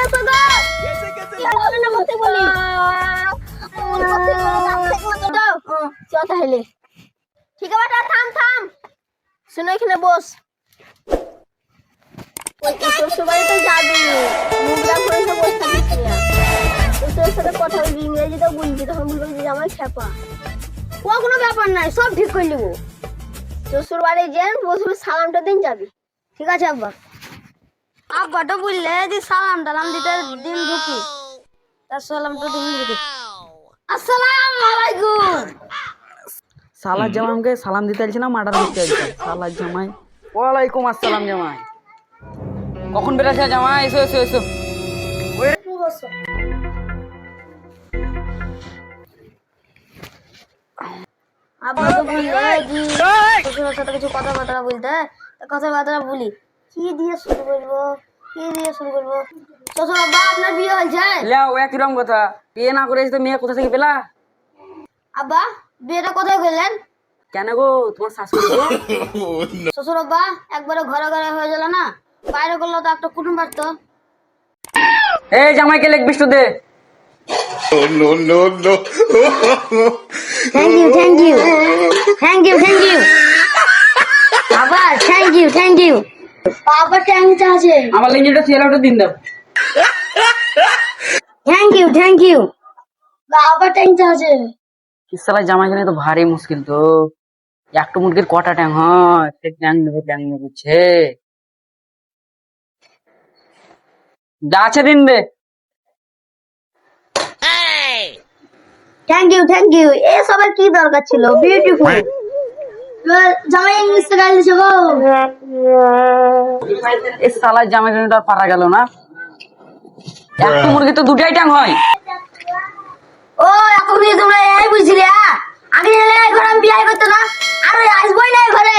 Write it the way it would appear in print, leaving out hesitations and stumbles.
আসো গো। কি হবে না বলতে বলি। চ তাহলে। ঠিক আছে বেটা, থাম থাম। শুনো এখানে বস। ওই শ্বশুর বাড়িতে যাবি, মুখটা ঘুরে বসে থাকিস না। তোর সাথে কথা বলবি, ইংরেজিতেও বলবি, তখন বলবি যে আমার খেপা। ও কোনো ব্যাপার নাই, সব ঠিক করে নেবো। শ্বশুর বাড়ি যেন বসে সালামটা দিন যাবি। ঠিক আছে আব্বা? আব্বাটা বললে যে সালাম টালাম দিতে দিন ঢুকি, তার সালামটা দিন ঢুকি। আসসালামু আলাইকুম। সালার জামাই আমাকে সালাম দিতে চাইছে না মার্ডার করতে চাইছে সালার জামাই। ওয়ালাইকুম আসসালাম জামাই। কখন বেরাছে জামাই? এসো এসো এসো। আব্বা তো বললে যে শ্বশুরের সাথে কিছু কথাবার্তা বলতে, কথাবার্তা বলি। কি দিয়ে শুরু করবো, কি দিয়ে শুরু করবো? শ্বশুর আব্বা আপনার বিয়ে হয়েছে? লেও একই রকম কথা, বিয়ে না করে এসে মেয়ে কোথা থেকে পেলা? আব্বা বিয়েটা কোথায় করলেন? কেন গো, তোমার শাশুড়ি গো? শ্বশুর আব্বা একবারে ঘরে ঘরে হয়ে গেল না, বাইরে করলে তো একটা কুটুম পারতো। এই জামাইকে লেগ বিষ্টু দে। No, no, no. Thank you thank you thank you thank you বাবা, থ্যাংক ইউ থ্যাংক ইউ। বাবা ট্যাংটা আছে, আমার লিঞ্জিটা ছেলেটা দিন দাও। থ্যাংক ইউ বাবা ট্যাংটা আছে। কি সালা জামাই কিনে তো ভারী মুশকিল তো। একটু মুরগির কটা ট্যাং হয়, সে ট্যাং নেবে যা আছে দিন দে। থ্যাংক ইউ এসবের কি দরকার ছিল? বিউটিফুল। জামাই ইংলিশ তো গাইলে ছিল। এই সালা জামাই কিনে তো আর পারা গেল না। একটু মুরগি তো দুটাই ট্যাং হয়। ও এখন দিয়ে তোমরা এই বুঝছিলে? আগে এলে ঘরে আমি বিয়ে করতে না, আর আসবোই না ঘরে।